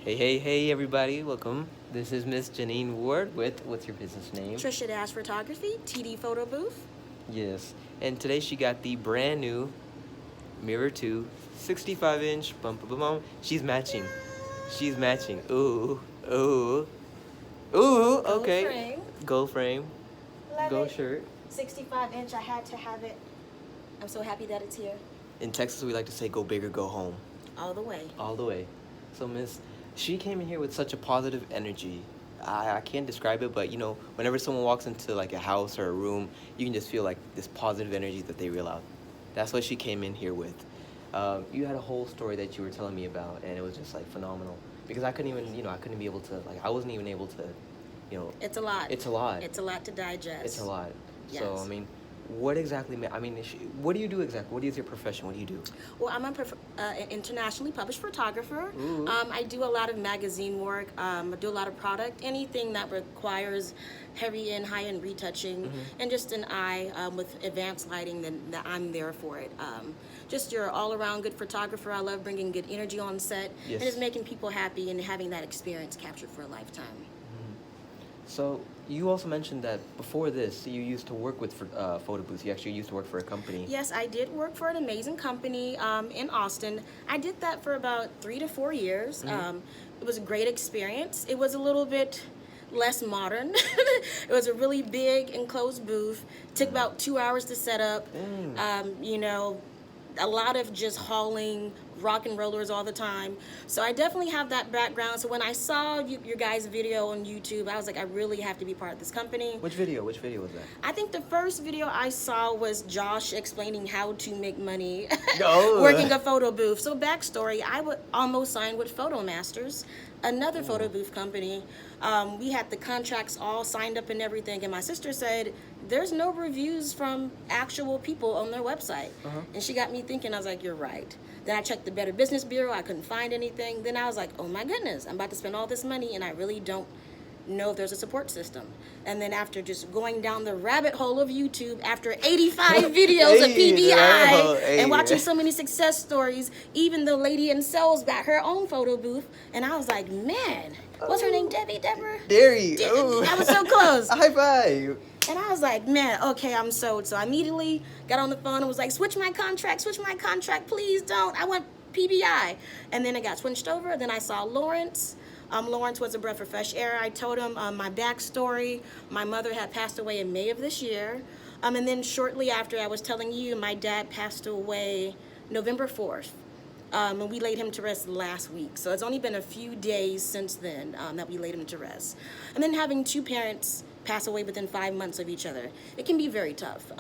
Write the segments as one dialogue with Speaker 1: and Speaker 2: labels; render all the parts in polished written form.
Speaker 1: Hey, everybody. Welcome. This is Miss Janine Ward with, what's your business name?
Speaker 2: Trisha Dash Photography, TD Photo Booth.
Speaker 1: Yes. And today she got the brand new Mirror 2 65-inch. Bum, bum, bum, bum. She's matching. She's matching. Ooh. Ooh. Ooh. Okay.
Speaker 2: Gold frame.
Speaker 1: Gold frame.
Speaker 2: Love
Speaker 1: Gold
Speaker 2: it.
Speaker 1: shirt.
Speaker 2: 65-inch, I had to have it. I'm so happy that it's here.
Speaker 1: In Texas, we like to say go big or go home.
Speaker 2: All the way.
Speaker 1: All the way. So, Miss, she came in here with such a positive energy. I can't describe it, but whenever someone walks into like a house or a room, you can just feel like this positive energy that they reel out. That's what she came in here with. You had a whole story that you were telling me about, and it was just like phenomenal. Because I couldn't even, I couldn't be able to, like, I wasn't even able to,
Speaker 2: It's a lot.
Speaker 1: It's a lot.
Speaker 2: It's a lot to digest.
Speaker 1: It's a lot.
Speaker 2: Yes.
Speaker 1: So, I mean, what exactly, what do you do exactly? What is your profession? What do you do?
Speaker 2: Well, I'm an internationally published photographer.
Speaker 1: Ooh.
Speaker 2: I do a lot of magazine work. I do a lot of product, anything that requires heavy and high-end retouching, and just an eye with advanced lighting, then I'm there for it. Just your all-around good photographer. I love bringing good energy on set
Speaker 1: Yes.
Speaker 2: and just making people happy and having that experience captured for a lifetime.
Speaker 1: So you also mentioned that before this, you used to work with photo booths. You actually used to work for a company.
Speaker 2: Yes, I did work for an amazing company in Austin. I did that for about 3 to 4 years. It was a great experience. It was a little bit less modern. It was a really big enclosed booth. It took about 2 hours to set up. A lot of just hauling rock and rollers all the time. So I definitely have that background. So when I saw your guys' video on YouTube, I was like, I really have to be part of this company.
Speaker 1: Which video? Which video was that?
Speaker 2: I think the first video I saw was Josh explaining how to make money
Speaker 1: Oh.
Speaker 2: working a photo booth. So backstory, I would almost sign with Photo Masters, another photo booth company. We had the contracts all signed up and everything, and my sister said, there's no reviews from actual people on their website. And she got me thinking, I was like, you're right. Then I checked the Better Business Bureau, I couldn't find anything. Then I was like, oh my goodness, I'm about to spend all this money and I really don't know if there's a support system. And then after just going down the rabbit hole of YouTube, after 85 videos of PBI and watching so many success stories, even the lady in sales got her own photo booth. And I was like, man, what's her name? Deborah?
Speaker 1: Derry.
Speaker 2: I was so close.
Speaker 1: High five.
Speaker 2: And I was like, man, okay, I'm sold. So I immediately got on the phone and was like, switch my contract, please don't. I want PBI. And then it got switched over. Then I saw Lawrence. Lawrence was a breath of fresh air. I told him my backstory. My mother had passed away in May of this year. And then shortly after, I was telling you, my dad passed away November 4th. And we laid him to rest last week. So it's only been a few days since then that we laid him to rest. And then having two parents pass away within 5 months of each other, it can be very tough,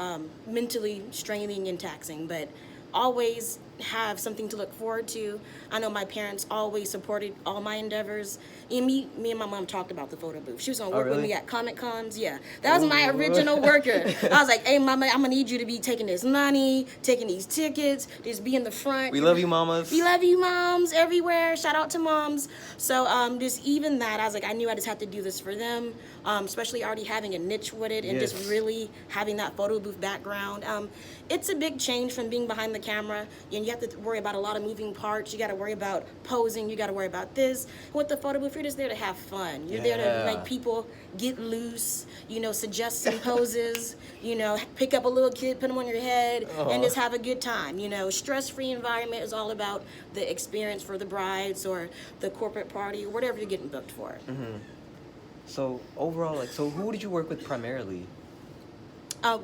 Speaker 2: mentally straining and taxing, but always have something to look forward to. I know my parents always supported all my endeavors. And me and my mom talked about the photo booth. She was gonna work with me at Comic Cons. Yeah, that was my original worker. I was like, hey mama, I'm gonna need you to be taking this money, taking these tickets, just be in the front.
Speaker 1: We love you, mamas.
Speaker 2: We love you, moms, everywhere. Shout out to moms. So just even that, I was like, I knew I just had to do this for them, especially already having a niche with it and just really having that photo booth background. It's a big change from being behind the camera, and you have to worry about a lot of moving parts. You got to worry about posing. You got to worry about this. With the photo booth, you're just there to have fun. You're there to make people get loose, suggest some poses, pick up a little kid, put them on your head, and just have a good time. Stress-free environment is all about the experience for the brides or the corporate party or whatever you're getting booked for.
Speaker 1: So overall, so who did you work with primarily?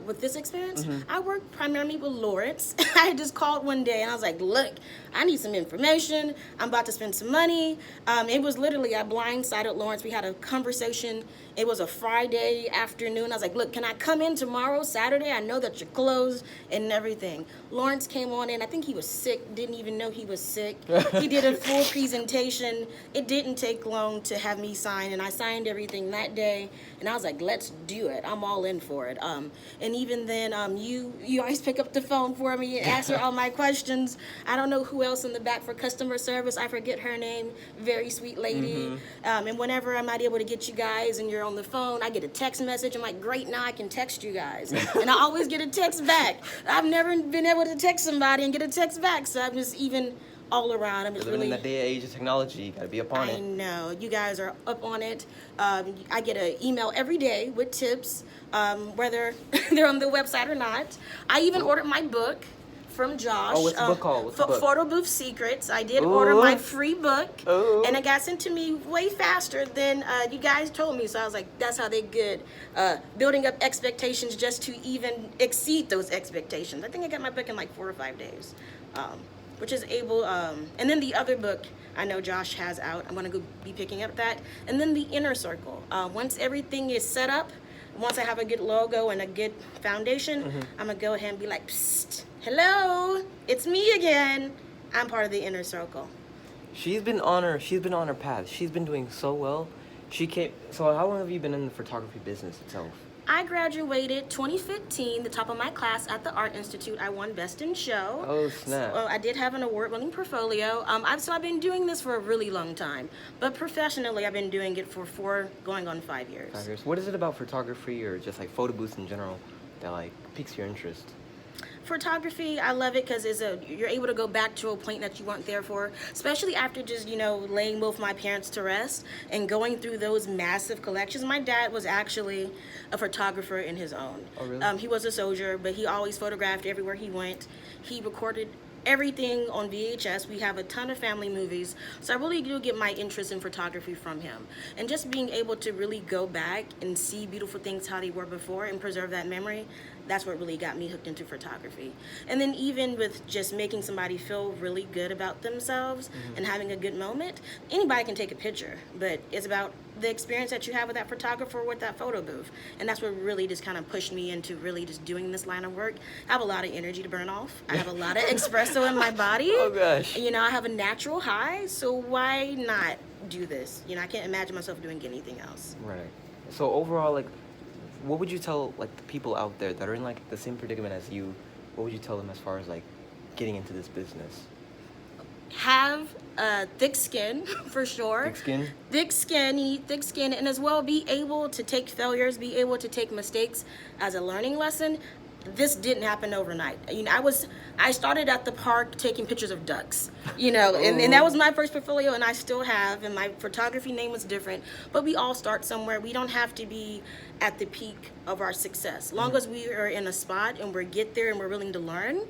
Speaker 2: With this experience, I worked primarily with Lawrence. I just called one day and I was like, look, I need some information. I'm about to spend some money. It was literally, I blindsided Lawrence. We had a conversation. It was a Friday afternoon. I was like, look, can I come in tomorrow, Saturday? I know that you're closed and everything. Lawrence came on in. I think he was sick, didn't even know he was sick. He did a full presentation. It didn't take long to have me sign, and I signed everything that day. And I was like, let's do it. I'm all in for it. And even then, you always pick up the phone for me and answer all my questions. I don't know who else in the back for customer service. I forget her name. Very sweet lady. And whenever I'm not able to get you guys and you're on the phone, I get a text message. I'm like, great, now I can text you guys. And I always get a text back. I've never been able to text somebody and get a text back. So I'm just even all around. I'm just
Speaker 1: We're living
Speaker 2: really.
Speaker 1: in that day and age of technology. You gotta be up on
Speaker 2: I
Speaker 1: it.
Speaker 2: know you guys are up on it. I get an email every day with tips, whether they're on the website or not. I even ordered my book from Josh.
Speaker 1: Oh, what's the book called? What's the book?
Speaker 2: Photo Booth Secrets. I did order my free book,
Speaker 1: Ooh.
Speaker 2: and it got sent to me way faster than you guys told me. So I was like, that's how they good. Building up expectations just to even exceed those expectations. I think I got my book in like 4 or 5 days, which is able. And then the other book I know Josh has out. I'm gonna go be picking up that. And then the Inner Circle. Once everything is set up, once I have a good logo and a good foundation, I'm gonna go ahead and be like, psst, hello, it's me again. I'm part of the Inner Circle.
Speaker 1: She's been on her path. She's been doing so well. So how long have you been in the photography business itself?
Speaker 2: I graduated 2015, the top of my class at the Art Institute. I won Best in Show.
Speaker 1: Oh, snap.
Speaker 2: So, I did have an award-winning portfolio. I've been doing this for a really long time. But professionally, I've been doing it for going on 5 years.
Speaker 1: 5 years. What is it about photography or just like photo booths in general that like piques your interest?
Speaker 2: Photography, I love it because you're able to go back to a point that you weren't there for, especially after just, laying both my parents to rest and going through those massive collections. My dad was actually a photographer in his own.
Speaker 1: Oh, really?
Speaker 2: He was a soldier, but he always photographed everywhere he went. He recorded everything on VHS. We have a ton of family movies, so I really do get my interest in photography from him. And just being able to really go back and see beautiful things how they were before and preserve that memory, that's what really got me hooked into photography. And then even with just making somebody feel really good about themselves and having a good moment, anybody can take a picture, but it's about the experience that you have with that photographer with that photo booth. And that's what really just kind of pushed me into really just doing this line of work. I have a lot of energy to burn off. I have a lot of espresso in my body.
Speaker 1: Oh gosh.
Speaker 2: I have a natural high, so why not do this? I can't imagine myself doing anything else.
Speaker 1: Right. So overall, like, what would you tell like the people out there that are in like the same predicament as you? What would you tell them as far as like getting into this business?
Speaker 2: Have thick skin, for sure.
Speaker 1: Thick skin?
Speaker 2: Thick skin, you need thick skin, and as well be able to take failures, be able to take mistakes as a learning lesson. This didn't happen overnight. I started at the park taking pictures of ducks, and that was my first portfolio, and I still have, and my photography name was different, but we all start somewhere. We don't have to be at the peak of our success. As long as we are in a spot and we get there and we're willing to learn,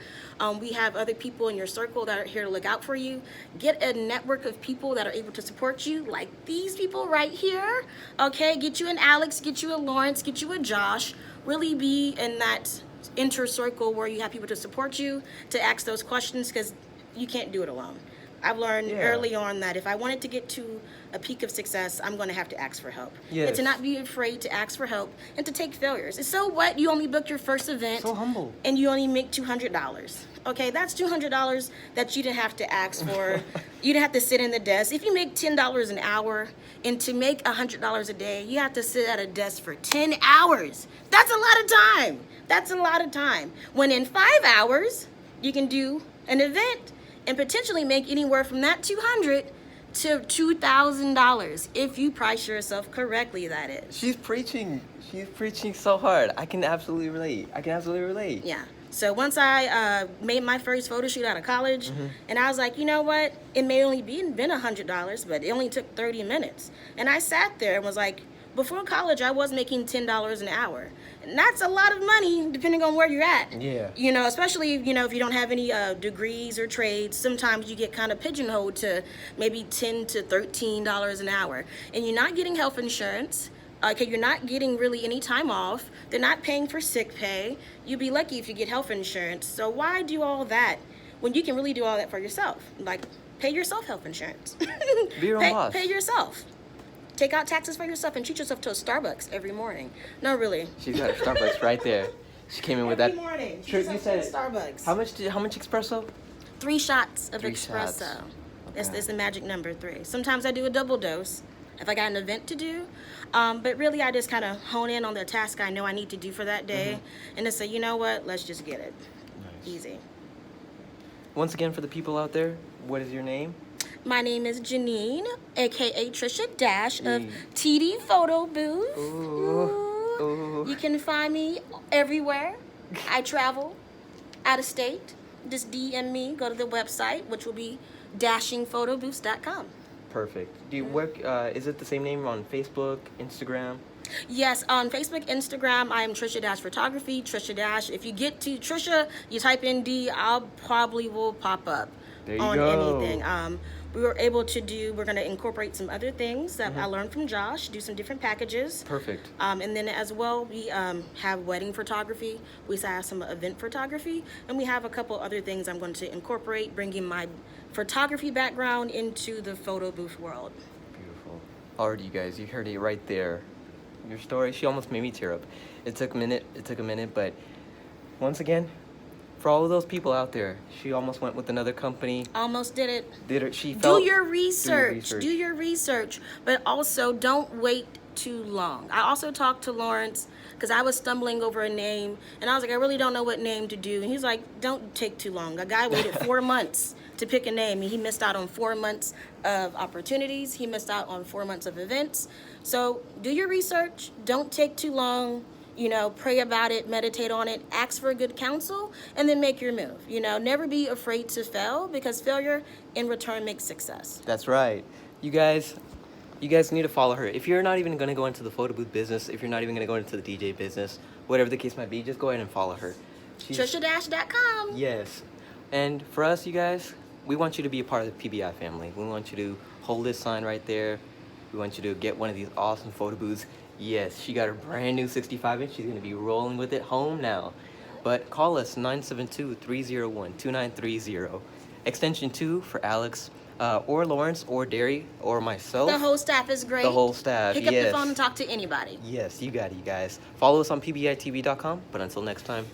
Speaker 2: we have other people in your circle that are here to look out for you. Get a network of people that are able to support you, like these people right here, okay? Get you an Alex, get you a Lawrence, get you a Josh. Really be in that inner circle where you have people to support you, to ask those questions, because you can't do it alone. I've learned early on that if I wanted to get to a peak of success, I'm going to have to ask for help.
Speaker 1: Yes.
Speaker 2: And to not be afraid to ask for help and to take failures. And so what? You only booked your first event.
Speaker 1: So humble.
Speaker 2: And you only make $200. Okay, that's $200 that you didn't have to ask for. You didn't have to sit in the desk. If you make $10 an hour, and to make $100 a day, you have to sit at a desk for 10 hours. That's a lot of time. That's a lot of time. When in 5 hours, you can do an event and potentially make anywhere from that $200 to $2,000 if you price yourself correctly, that is.
Speaker 1: She's preaching so hard. I can absolutely relate.
Speaker 2: Yeah. So once I made my first photo shoot out of college, and I was like, you know what? It may only been $100, but it only took 30 minutes. And I sat there and was like, before college, I was making $10 an hour. And that's a lot of money, depending on where you're at.
Speaker 1: Yeah.
Speaker 2: Especially, if you don't have any degrees or trades, sometimes you get kind of pigeonholed to maybe $10 to $13 an hour. And you're not getting health insurance. Okay, you're not getting really any time off. They're not paying for sick pay. You'd be lucky if you get health insurance. So why do all that when you can really do all that for yourself? Like, pay yourself health insurance.
Speaker 1: Be your own boss.
Speaker 2: Pay yourself. Take out taxes for yourself and treat yourself to a Starbucks every morning. No, really.
Speaker 1: She's got a Starbucks right there. She came in with that.
Speaker 2: Every morning.
Speaker 1: Sure,
Speaker 2: Treat
Speaker 1: you
Speaker 2: yourself
Speaker 1: said
Speaker 2: to a Starbucks.
Speaker 1: How much espresso?
Speaker 2: 3 shots of
Speaker 1: 3
Speaker 2: espresso.
Speaker 1: shots.
Speaker 2: It's
Speaker 1: Okay.
Speaker 2: the magic number 3. Sometimes I do a double dose if I got an event to do. But really, I just kind of hone in on the task I know I need to do for that day. And just say, you know what? Let's just get it.
Speaker 1: Nice.
Speaker 2: Easy.
Speaker 1: Once again, for the people out there, what is your name?
Speaker 2: My name is Janine, a.k.a. Trisha Dash of
Speaker 1: Mm.
Speaker 2: TD Photo Booth.
Speaker 1: Ooh. Ooh.
Speaker 2: You can find me everywhere. I travel out of state. Just DM me. Go to the website, which will be dashingphotobooths.com.
Speaker 1: Perfect. Do you work? Is it the same name on Facebook, Instagram?
Speaker 2: Yes, on Facebook, Instagram, I am Trisha Dash Photography. Trisha Dash. If you get to Trisha, you type in D, I'll probably will pop up
Speaker 1: There you
Speaker 2: on
Speaker 1: go.
Speaker 2: anything. We were able to do. We're going to incorporate some other things that I learned from Josh. Do some different packages.
Speaker 1: Perfect.
Speaker 2: And then as well, we have wedding photography. We have some event photography, and we have a couple other things I'm going to incorporate, bringing my photography background into the photo booth world.
Speaker 1: Beautiful. Alright, you guys, you heard it right there. Your story, she almost made me tear up. It took a minute, but once again, for all of those people out there, she almost went with another company.
Speaker 2: Almost did it.
Speaker 1: She felt.
Speaker 2: Do your research. Do your research. But also, don't wait too long. I also talked to Lawrence because I was stumbling over a name, and I was like, I really don't know what name to do. And he's like, don't take too long. A guy waited 4 months to pick a name, and he missed out on 4 months of opportunities. He missed out on 4 months of events. So do your research. Don't take too long. You know, pray about it, meditate on it, ask for good counsel, and then make your move. You know, never be afraid to fail, because failure in return makes success.
Speaker 1: That's right. You guys need to follow her. If you're not even going to go into the photo booth business, if you're not even going to go into the DJ business, whatever the case might be, just go ahead and follow her.
Speaker 2: Trisha-dash.com.
Speaker 1: Yes. And for us, you guys, we want you to be a part of the PBI family. We want you to hold this sign right there. We want you to get one of these awesome photo booths. Yes, she got a brand new 65-inch. She's going to be rolling with it home now. But call us, 972-301-2930. Extension 2 for Alex, or Lawrence, or Derry, or myself.
Speaker 2: The whole staff is great.
Speaker 1: The whole staff,
Speaker 2: Pick up the phone and talk to anybody.
Speaker 1: Yes, you got it, you guys. Follow us on pbitv.com. But until next time,